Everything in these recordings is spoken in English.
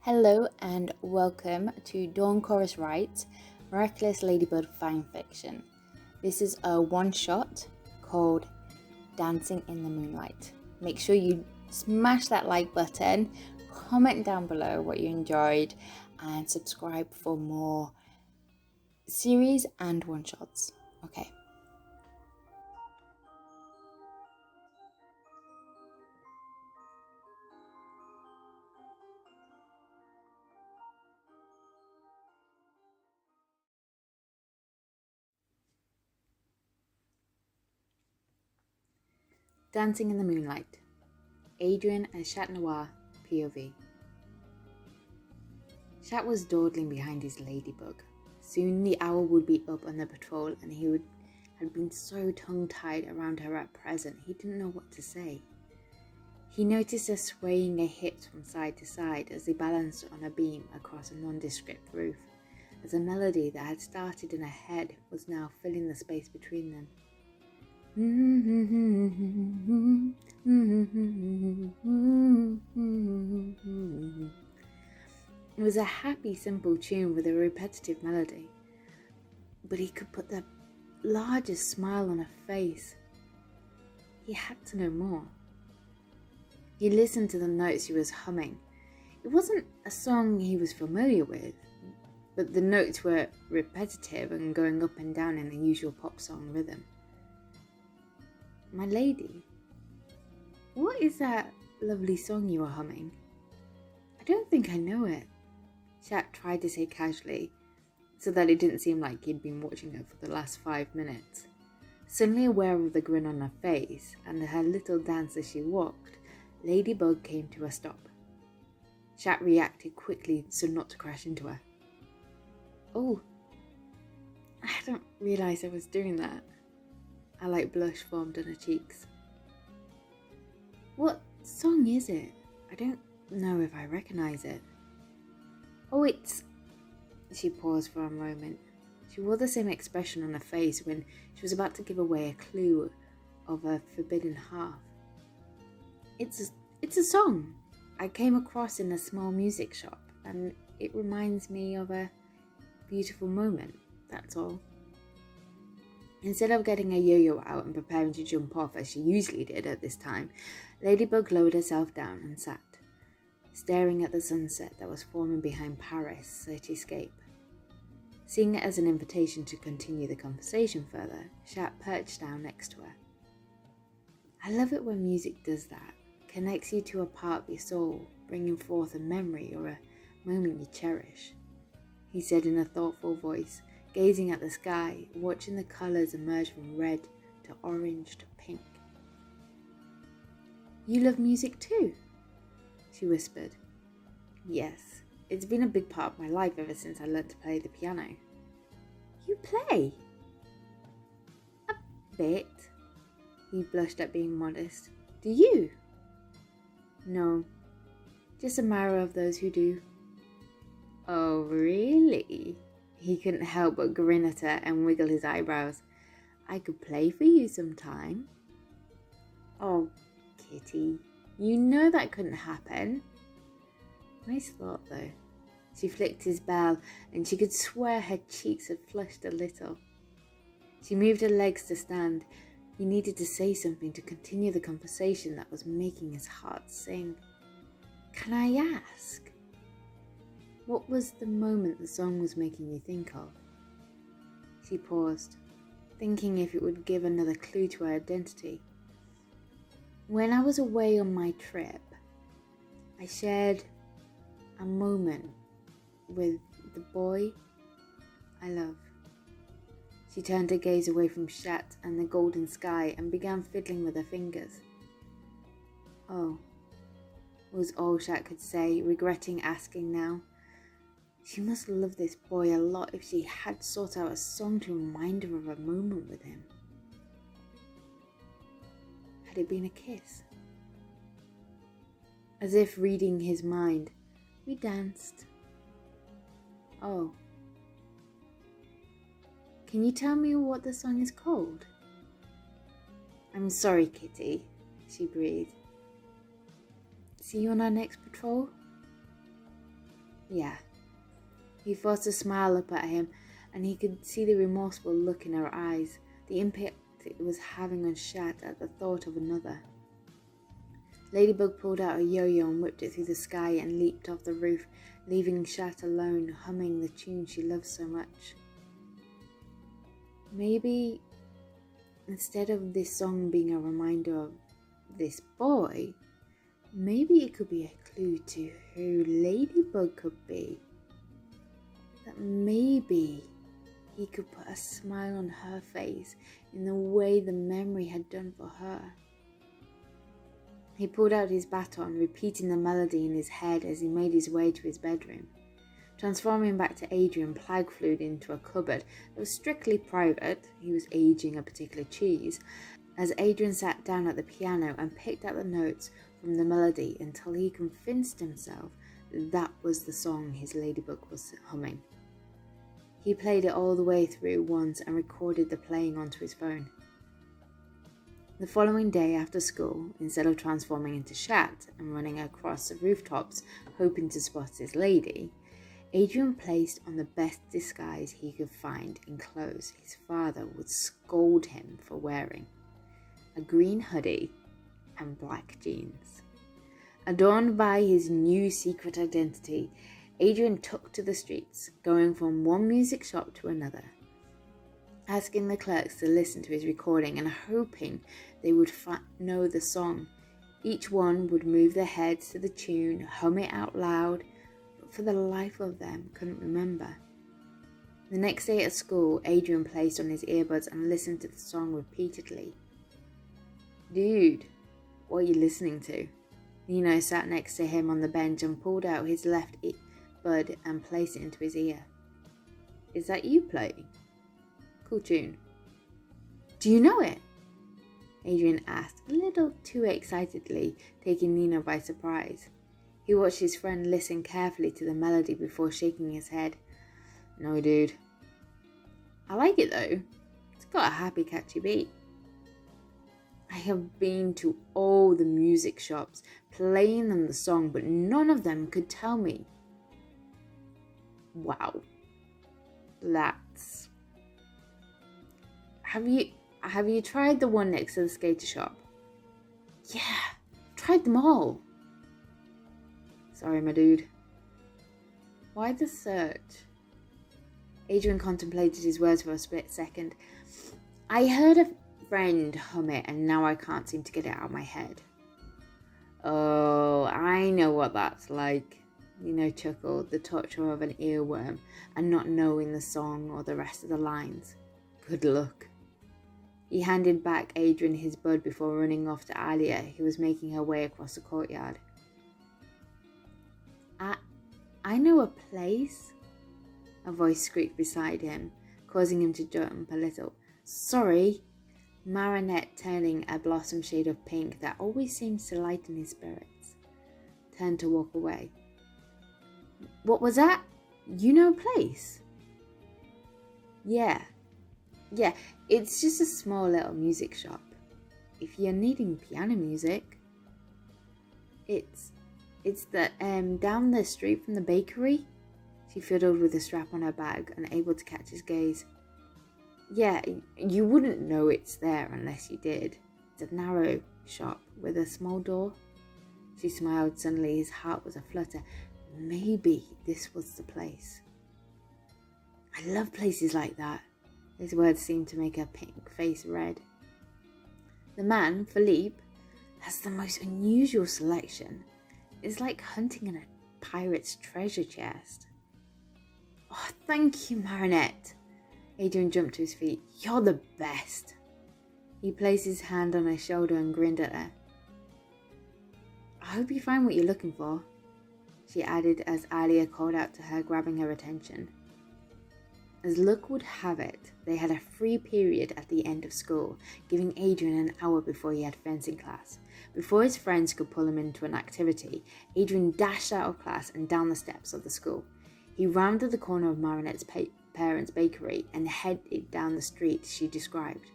Hello and welcome to Dawn Chorus Writes Miraculous Ladybug Fanfiction. This is a one-shot called Dancing in the Moonlight. Make sure you smash that like button, comment down below what you enjoyed, and subscribe for more series and one-shots. Okay. Dancing in the Moonlight. Adrien and Chat Noir, POV. Chat was dawdling behind his ladybug. Soon the owl would be up on the patrol and he had been so tongue-tied around her at present he didn't know what to say. He noticed her swaying her hips from side to side as they balanced on a beam across a nondescript roof, as a melody that had started in her head was now filling the space between them. It was a happy, simple tune with a repetitive melody, but he could put the largest smile on her face. He had to know more. He listened to the notes she was humming. It wasn't a song he was familiar with, but the notes were repetitive and going up and down in the usual pop song rhythm. My lady, what is that lovely song you are humming? I don't think I know it. Chat tried to say casually, so that it didn't seem like he'd been watching her for the last 5 minutes. Suddenly aware of the grin on her face and her little dance as she walked, Ladybug came to a stop. Chat reacted quickly so not to crash into her. Oh, I hadn't realised I was doing that. A light blush formed on her cheeks. What song is it? I don't know if I recognise it. Oh, it's... She paused for a moment. She wore the same expression on her face when she was about to give away a clue of a forbidden half. It's a song I came across in a small music shop, and it reminds me of a beautiful moment, that's all. Instead of getting a yo-yo out and preparing to jump off as she usually did at this time, Ladybug lowered herself down and sat, staring at the sunset that was forming behind Paris' cityscape. Seeing it as an invitation to continue the conversation further, Chat perched down next to her. I love it when music does that, connects you to a part of your soul, bringing forth a memory or a moment you cherish, he said in a thoughtful voice, gazing at the sky, watching the colours emerge from red to orange to pink. You love music too? She whispered. Yes, it's been a big part of my life ever since I learnt to play the piano. You play? A bit. He blushed at being modest. Do you? No, just admirer of those who do. Oh, really? He couldn't help but grin at her and wiggle his eyebrows. I could play for you sometime. Oh, Kitty, you know that couldn't happen. Nice thought, though. She flicked his bell, and she could swear her cheeks had flushed a little. She moved her legs to stand. He needed to say something to continue the conversation that was making his heart sing. Can I ask? What was the moment the song was making you think of? She paused, thinking if it would give another clue to her identity. When I was away on my trip, I shared a moment with the boy I love. She turned her gaze away from Chat and the golden sky and began fiddling with her fingers. Oh, was all Chat could say, regretting asking now. She must love this boy a lot if she had sought out a song to remind her of a moment with him. Had it been a kiss? As if reading his mind, we danced. Oh. Can you tell me what the song is called? I'm sorry, Kitty, she breathed. See you on our next patrol? Yeah. He forced a smile up at him, and he could see the remorseful look in her eyes, the impact it was having on Chat at the thought of another. Ladybug pulled out a yo-yo and whipped it through the sky and leaped off the roof, leaving Chat alone, humming the tune she loved so much. Maybe, instead of this song being a reminder of this boy, maybe it could be a clue to who Ladybug could be. That maybe he could put a smile on her face in the way the memory had done for her. He pulled out his baton, repeating the melody in his head as he made his way to his bedroom. Transforming back to Adrien, Plag flew into a cupboard that was strictly private. He was aging a particular cheese, as Adrien sat down at the piano and picked out the notes from the melody until he convinced himself that was the song his Ladybug was humming. He played it all the way through once and recorded the playing onto his phone. The following day after school, instead of transforming into Chat and running across the rooftops hoping to spot his lady, Adrien placed on the best disguise he could find in clothes his father would scold him for wearing: a green hoodie and black jeans. Adorned by his new secret identity, Adrien took to the streets, going from one music shop to another, asking the clerks to listen to his recording and hoping they would know the song. Each one would move their heads to the tune, hum it out loud, but for the life of them couldn't remember. The next day at school, Adrien placed on his earbuds and listened to the song repeatedly. "Dude, what are you listening to?" Nino sat next to him on the bench and pulled out his left bud and placed it into his ear. "Is that you playing? Cool tune." "Do you know it?" Adrien asked, a little too excitedly, taking Nino by surprise. He watched his friend listen carefully to the melody before shaking his head. "No, dude. I like it though. It's got a happy, catchy beat. I have been to all the music shops playing them the song, but none of them could tell me." "Wow. That's... Have you tried the one next to the skater shop?" "Yeah, tried them all." "Sorry, my dude." "Why the search?" Adrien contemplated his words for a split second. "I heard a friend hum it and now I can't seem to get it out of my head." "Oh, I know what that's like." Nino chuckled, the torture of an earworm and not knowing the song or the rest of the lines. "Good luck." He handed back Adrien his bud before running off to Alia, who was making her way across the courtyard. I know a place," a voice squeaked beside him, causing him to jump a little. "Sorry." Marinette, turning a blossom shade of pink that always seems to lighten his spirits, turned to walk away. "What was that? You know a place?" Yeah, it's just a small little music shop. If you're needing piano music." It's down the street from the bakery." She fiddled with the strap on her bag, unable to catch his gaze. "Yeah, you wouldn't know it's there unless you did. It's a narrow shop with a small door." She smiled. Suddenly his heart was aflutter. Maybe this was the place. "I love places like that." His words seemed to make her pink face red. "The man, Philippe, has the most unusual selection. It's like hunting in a pirate's treasure chest." "Oh, thank you, Marinette." Adrien jumped to his feet. "You're the best." He placed his hand on her shoulder and grinned at her. "I hope you find what you're looking for," she added as Alia called out to her, grabbing her attention. As luck would have it, they had a free period at the end of school, giving Adrien an hour before he had fencing class. Before his friends could pull him into an activity, Adrien dashed out of class and down the steps of the school. He rounded the corner of Marinette's parents' bakery and headed down the street she described.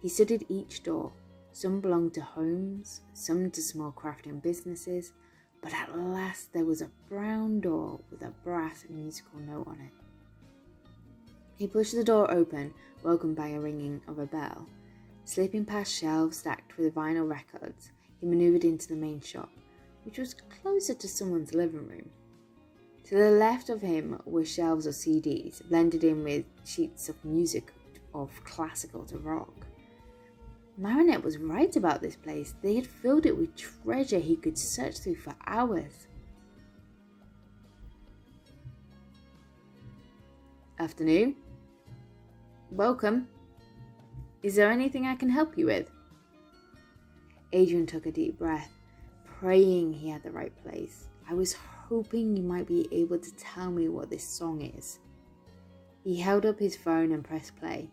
He stood at each door. Some belonged to homes, some to small crafting businesses, But at last there was a brown door with a brass musical note on it. He pushed the door open, welcomed by a ringing of a bell. Slipping past shelves stacked with vinyl records, he manoeuvred into the main shop, which was closer to someone's living room. To the left of him were shelves of CDs, blended in with sheets of music of classical to rock. Marinette was right about this place. They had filled it with treasure he could search through for hours. Afternoon. Welcome. Is there anything I can help you with? Adrien took a deep breath, praying he had the right place. I was hoping you might be able to tell me what this song is. He held up his phone and pressed play.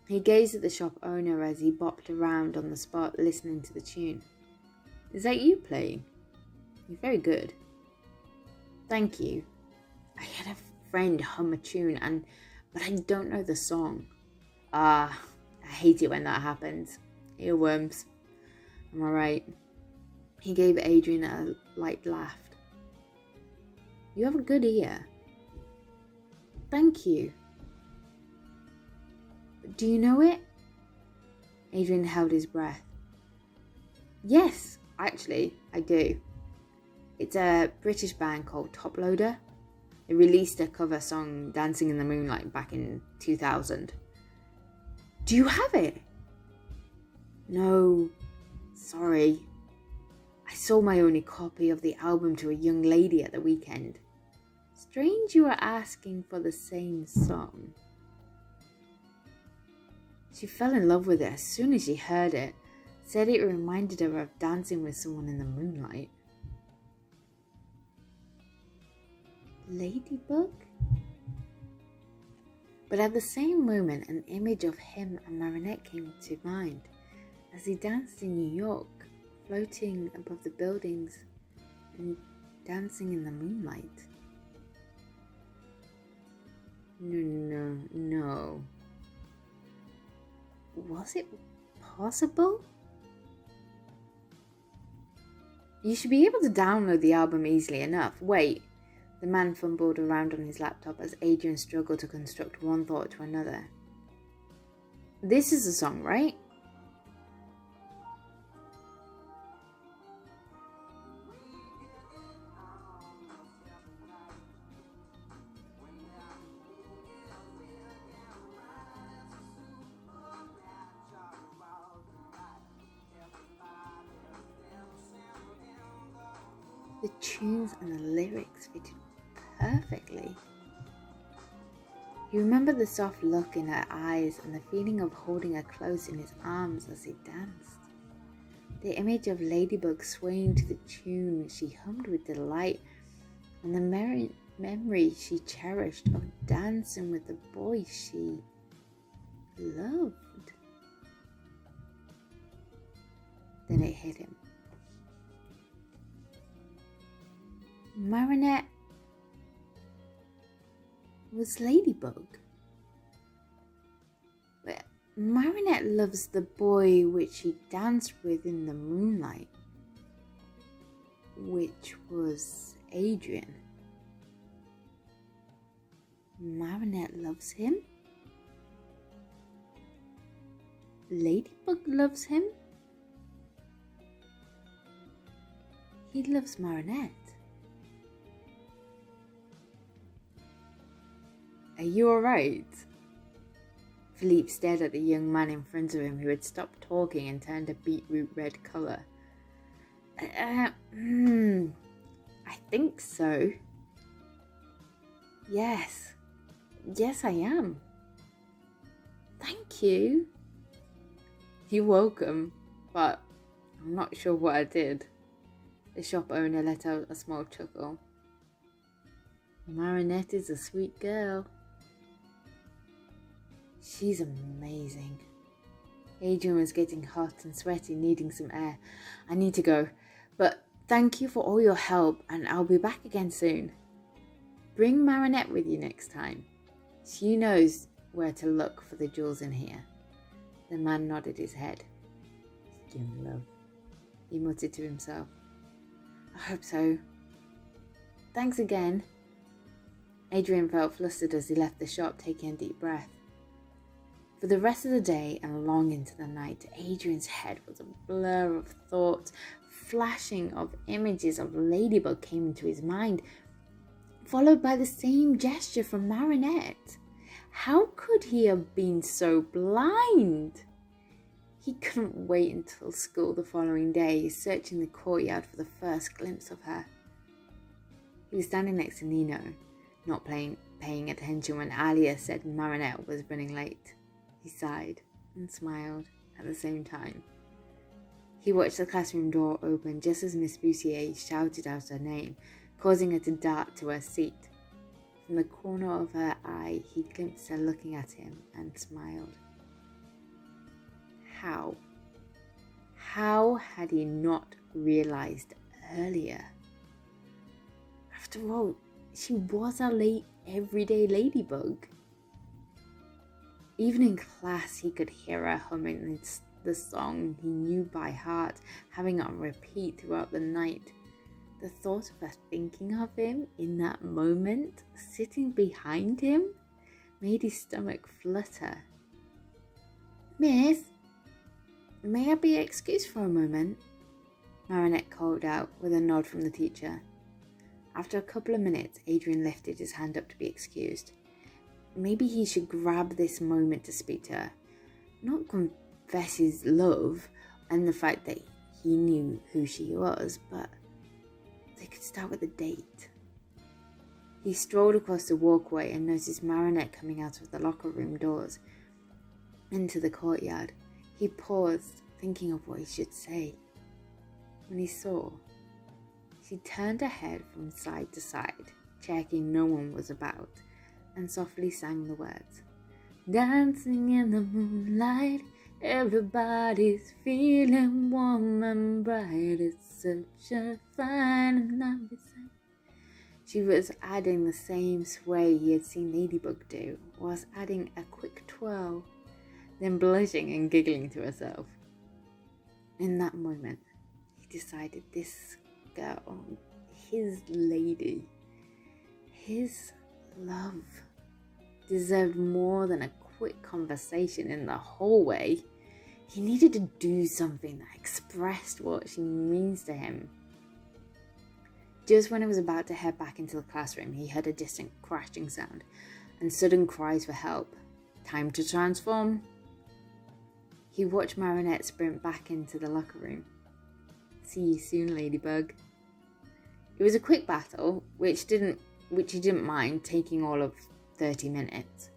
He gazed at the shop owner as he bopped around on the spot listening to the tune. Is that you playing? You're very good. Thank you. I had a friend hum a tune but I don't know the song. I hate it when that happens. Earworms. Am I right? He gave Adrien a light laugh. You have a good ear. Thank you. Do you know it? Adrien held his breath. Yes, actually, I do. It's a British band called Toploader. They released a cover song, Dancing in the Moonlight, back in 2000. Do you have it? No, sorry. I sold my only copy of the album to a young lady at the weekend. Strange you are asking for the same song. She fell in love with it as soon as she heard it. Said it reminded her of dancing with someone in the moonlight. Ladybug? But at the same moment, an image of him and Marinette came to mind as he danced in New York, floating above the buildings and dancing in the moonlight. No. Was it possible? You should be able to download the album easily enough. Wait. The man fumbled around on his laptop as Adrien struggled to construct one thought to another. This is the song, right? The tunes and the lyrics fitted perfectly. He remembered the soft look in her eyes and the feeling of holding her close in his arms as he danced. The image of Ladybug swaying to the tune she hummed with delight, and the memory she cherished of dancing with the boy she loved. Then it hit him. Marinette was Ladybug. But Marinette loves the boy which she danced with in the moonlight, which was Adrien. Marinette loves him? Ladybug loves him? He loves Marinette. Are you alright? Philippe stared at the young man in front of him who had stopped talking and turned a beetroot red colour. I think so. Yes, I am. Thank you. You're welcome, but I'm not sure what I did. The shop owner let out a small chuckle. Marinette is a sweet girl. She's amazing. Adrien was getting hot and sweaty, needing some air. I need to go, but thank you for all your help, and I'll be back again soon. Bring Marinette with you next time. She knows where to look for the jewels in here. The man nodded his head. Young love, he muttered to himself. I hope so. Thanks again. Adrien felt flustered as he left the shop, taking a deep breath. For the rest of the day and long into the night, Adrien's head was a blur of thoughts. Flashing of images of Ladybug came into his mind, followed by the same gesture from Marinette. How could he have been so blind? He couldn't wait until school the following day, searching the courtyard for the first glimpse of her. He was standing next to Nino, not paying attention when Alia said Marinette was running late. He sighed and smiled at the same time. He watched the classroom door open just as Miss Boussier shouted out her name, causing her to dart to her seat. From the corner of her eye, he glimpsed her looking at him and smiled. How had he not realized earlier? After all, she was a everyday ladybug. Even in class, he could hear her humming the song he knew by heart, having it on repeat throughout the night. The thought of her thinking of him in that moment, sitting behind him, made his stomach flutter. Miss, may I be excused for a moment? Marinette called out with a nod from the teacher. After a couple of minutes, Adrien lifted his hand up to be excused. Maybe he should grab this moment to speak to her. Not confess his love and the fact that he knew who she was, but they could start with a date. He strolled across the walkway and noticed Marinette coming out of the locker room doors into the courtyard. He paused, thinking of what he should say. When he saw, she turned her head from side to side, checking no one was about, and softly sang the words. Dancing in the moonlight, everybody's feeling warm and bright. It's such a fine and lovely sight. She was adding the same sway he had seen Ladybug do, whilst adding a quick twirl, then blushing and giggling to herself. In that moment, he decided this girl, his lady, his love, deserved more than a quick conversation in the hallway. He needed to do something that expressed what she means to him. Just when he was about to head back into the classroom, he heard a distant crashing sound and sudden cries for help. Time to transform. He watched Marinette sprint back into the locker room. See you soon, Ladybug. It was a quick battle, which he didn't mind taking all of 30 minutes.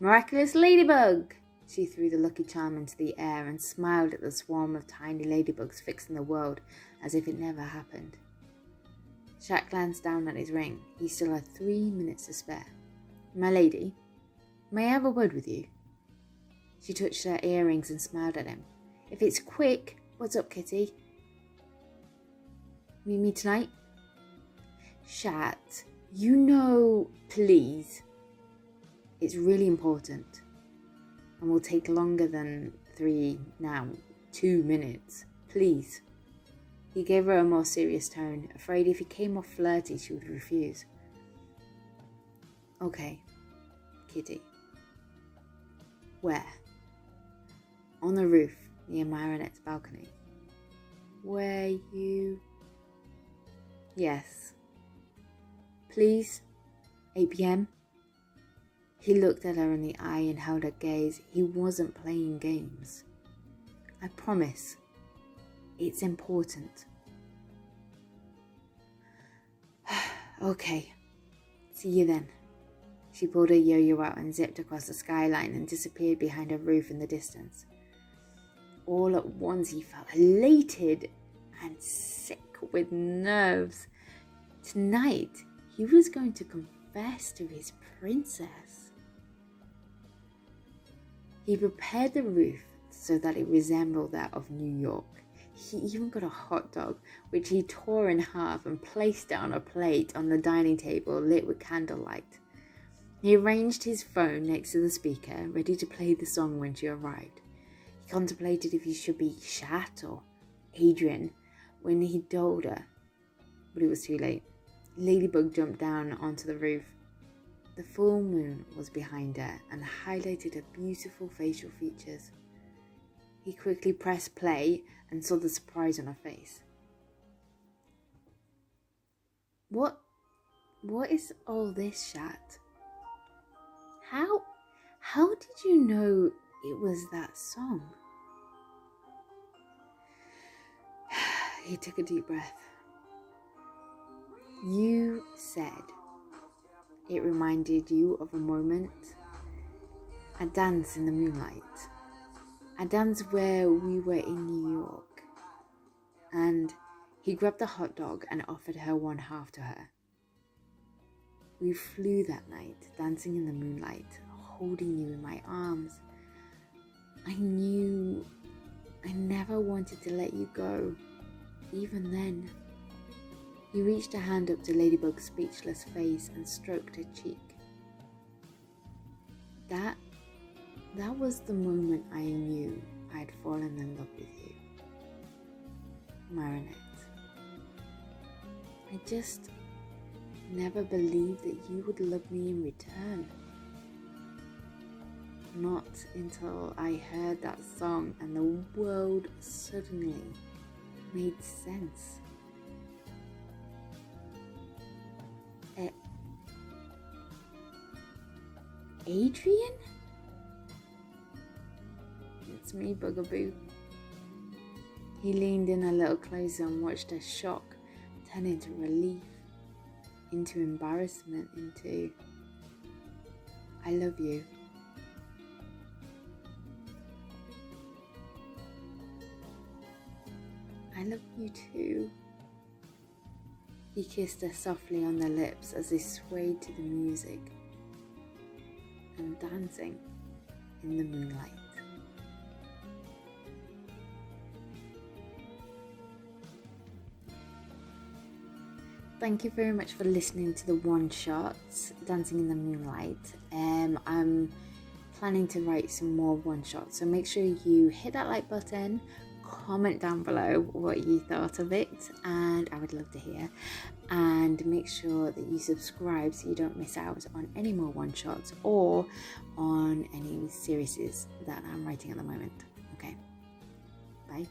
Miraculous Ladybug! She threw the lucky charm into the air and smiled at the swarm of tiny ladybugs fixing the world as if it never happened. Shaq glanced down at his ring. He still had 3 minutes to spare. My lady, may I have a word with you? She touched her earrings and smiled at him. If it's quick, what's up, kitty? Meet me tonight? Shat, you know, please. It's really important. And will take longer than 2 minutes. Please. He gave her a more serious tone, afraid if he came off flirty, she would refuse. Okay, kitty. Where? On the roof, near Marinette's balcony. Where you... Yes. Please? 8 p.m.? He looked at her in the eye and held her gaze. He wasn't playing games. I promise. It's important. Okay. See you then. She pulled her yo-yo out and zipped across the skyline and disappeared behind a roof in the distance. All at once he felt elated and sick with nerves. Tonight he was going to confess to his princess. He prepared the roof so that it resembled that of New York. He even got a hot dog, which he tore in half and placed it on a plate on the dining table lit with candlelight. He arranged his phone next to the speaker, ready to play the song when she arrived. He contemplated if he should be Shat or Adrien when he told her. but it was too late. Ladybug jumped down onto the roof. The full moon was behind her and highlighted her beautiful facial features. He quickly pressed play and saw the surprise on her face. What is all this, Chat? How did you know it was that song? He took a deep breath. You said it reminded you of a moment, a dance in the moonlight, a dance where we were in New York, and he grabbed a hot dog and offered her one half to her. We flew that night, dancing in the moonlight, holding you in my arms. I knew I never wanted to let you go, even then. He reached a hand up to Ladybug's speechless face and stroked her cheek. That was the moment I knew I had fallen in love with you, Marinette. I just never believed that you would love me in return. Not until I heard that song and the world suddenly made sense. Adrien? It's me, Bugaboo. He leaned in a little closer and watched her shock turn into relief, into embarrassment, into I love you. I love you too. He kissed her softly on the lips as they swayed to the music and dancing in the moonlight. Thank you very much for listening to the one-shots, Dancing in the Moonlight. I'm planning to write some more one-shots, so make sure you hit that like button, comment down below what you thought of it, and I would love to hear. And make sure that you subscribe so you don't miss out on any more one-shots or on any series that I'm writing at the moment. Okay, bye.